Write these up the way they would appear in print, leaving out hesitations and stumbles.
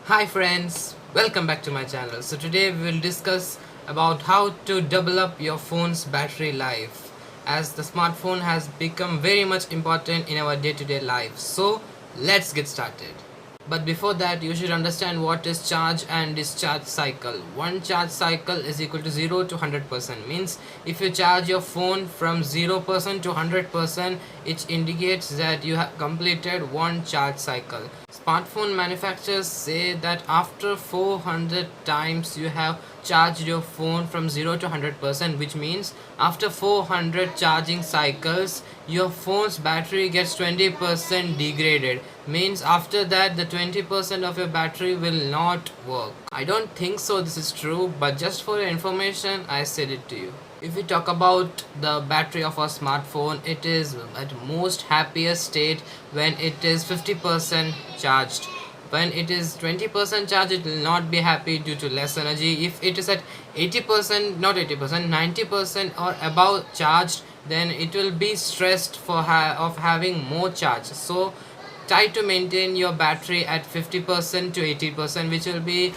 Hi friends, welcome back to my channel. So today we will discuss about how to double up your phone's battery life, as the smartphone has become very much important in our day-to-day life. So let's get started. But before that, you should understand what is charge and discharge cycle. One charge cycle is equal to 0 to 100%. Means if you charge your phone from 0% to 100%, it indicates that you have completed one charge cycle. Smartphone manufacturers say that after 400 times you have charged your phone from 0 to 100%, which means after 400 charging cycles your phone's battery gets 20% degraded. Means after that the 20% of your battery will not work. I don't think so this is true, but just for your information I said it to you. If we talk about the battery of a smartphone, it is at most happiest state when it is 50% charged. When it is 20% charged, it will not be happy due to less energy. If it is at 80%, not 80%, 90% or above charged, then it will be stressed for of having more charge. So try to maintain your battery at 50% to 80%, which will be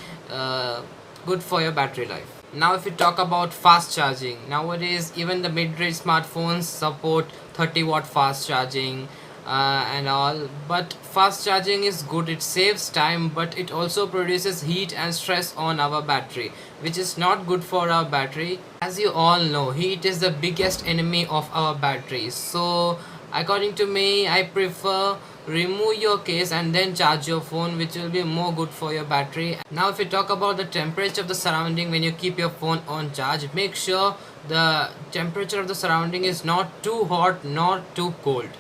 good for your battery life. Now if we talk about fast charging, nowadays even the mid-range smartphones support 30-watt fast charging and all, but fast charging is good, it saves time, but it also produces heat and stress on our battery, which is not good for our battery. As you all know, heat is the biggest enemy of our batteries. So according to me, I prefer remove your case and then charge your phone, which will be more good for your battery. Now if you talk about the temperature of the surrounding when you keep your phone on charge, make sure the temperature of the surrounding is not too hot nor too cold,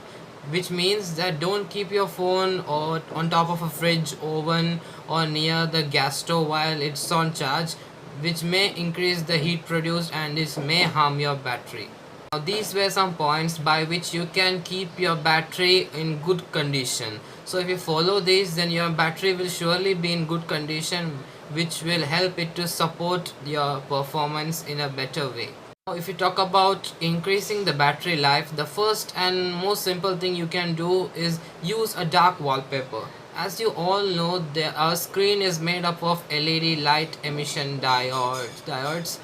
which means that don't keep your phone or on top of a fridge, oven or near the gas stove while it's on charge, which may increase the heat produced and this may harm your battery. Now these were some points by which you can keep your battery in good condition. So if you follow these, then your battery will surely be in good condition, which will help it to support your performance in a better way. Now if you talk about increasing the battery life, the first and most simple thing you can do is use a dark wallpaper. As you all know, our screen is made up of LED light emission diodes.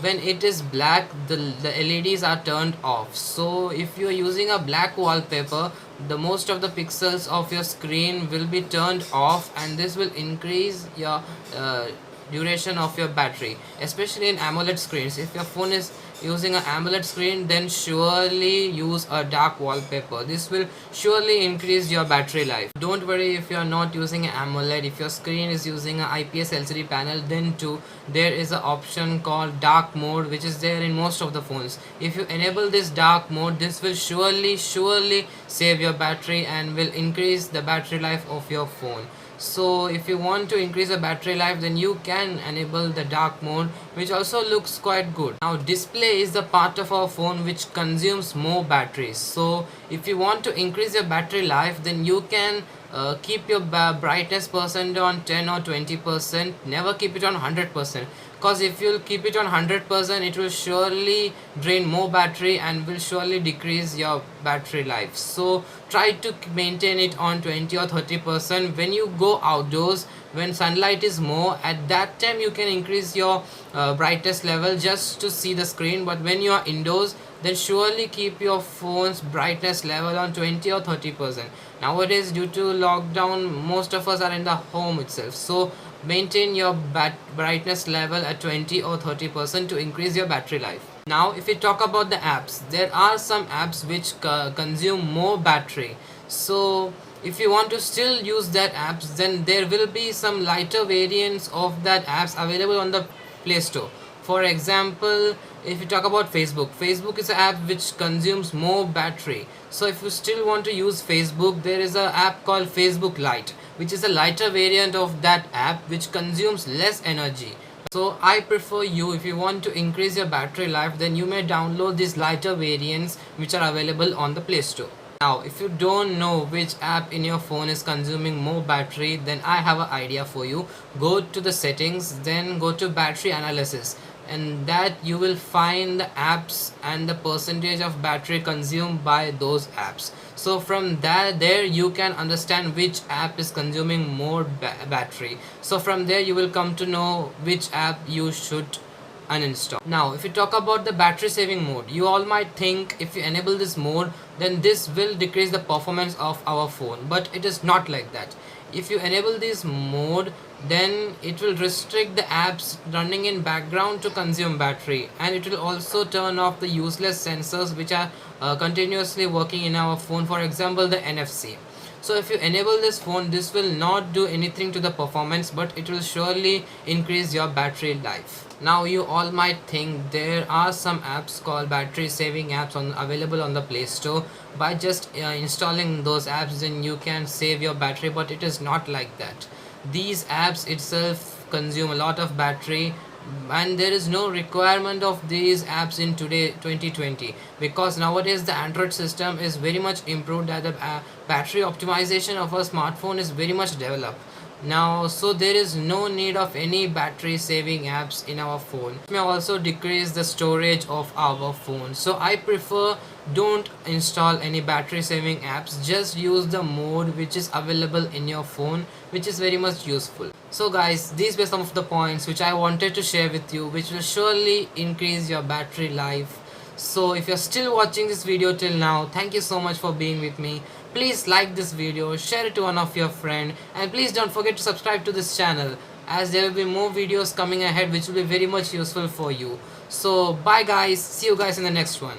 When it is black, the LEDs are turned off. So if you are using a black wallpaper, the most of the pixels of your screen will be turned off, and this will increase your duration of your battery, especially in AMOLED screens. If your phone is using an AMOLED screen, then surely use a dark wallpaper. This will surely increase your battery life. Don't worry if you are not using an AMOLED. If your screen is using an IPS LCD panel, then too there is an option called dark mode, which is there in most of the phones. If you enable this dark mode, this will surely save your battery and will increase the battery life of your phone. So if you want to increase the battery life, then you can enable the dark mode, which also looks quite good. Now display is the part of our phone which consumes more batteries. So if you want to increase your battery life, then you can keep your brightness percent on 10 or 20%. Never keep it on 100%, because if you'll keep it on 100%, it will surely drain more battery and will surely decrease your battery life. So try to maintain it on 20 or 30%. When you go outdoors, when sunlight is more, at that time you can increase your brightness level just to see the screen. But when you are indoors, then surely keep your phone's brightness level on 20 or 30%. Nowadays, due to lockdown, most of us are in the home itself, so maintain your brightness level at 20 or 30% to increase your battery life. Now if we talk about the apps, there are some apps which consume more battery. So if you want to still use that apps, then there will be some lighter variants of that apps available on the Play Store. For example, if you talk about Facebook is an app which consumes more battery. So if you still want to use Facebook, there is an app called Facebook Lite, which is a lighter variant of that app which consumes less energy. So I prefer you, if you want to increase your battery life, then you may download these lighter variants which are available on the Play Store. Now if you don't know which app in your phone is consuming more battery, then I have an idea for you. Go to the settings, then go to battery analysis. and that you will find the apps and the percentage of battery consumed by those apps. So from that there you can understand which app is consuming more battery. So from there you will come to know which app you should uninstall. Now if you talk about the battery saving mode, you all might think if you enable this mode then this will decrease the performance of our phone, but it is not like that. If you enable this mode then it will restrict the apps running in background to consume battery, and it will also turn off the useless sensors which are continuously working in our phone, for example the NFC. So if you enable this phone, this will not do anything to the performance, but it will surely increase your battery life. Now you all might think there are some apps called battery saving apps available on the Play Store. By just installing those apps then you can save your battery, but it is not like that. These apps itself consume a lot of battery, and there is no requirement of these apps in today 2020, because nowadays the Android system is very much improved, that the battery optimization of a smartphone is very much developed now, so there is no need of any battery saving apps in our phone. It may also decrease the storage of our phone, so I prefer don't install any battery saving apps, just use the mode which is available in your phone, which is very much useful. So guys, these were some of the points which I wanted to share with you, which will surely increase your battery life. So if you're still watching this video till now, thank you so much for being with me. Please like this video, share it to one of your friend, and please don't forget to subscribe to this channel, as there will be more videos coming ahead which will be very much useful for you. So bye guys, see you guys in the next one.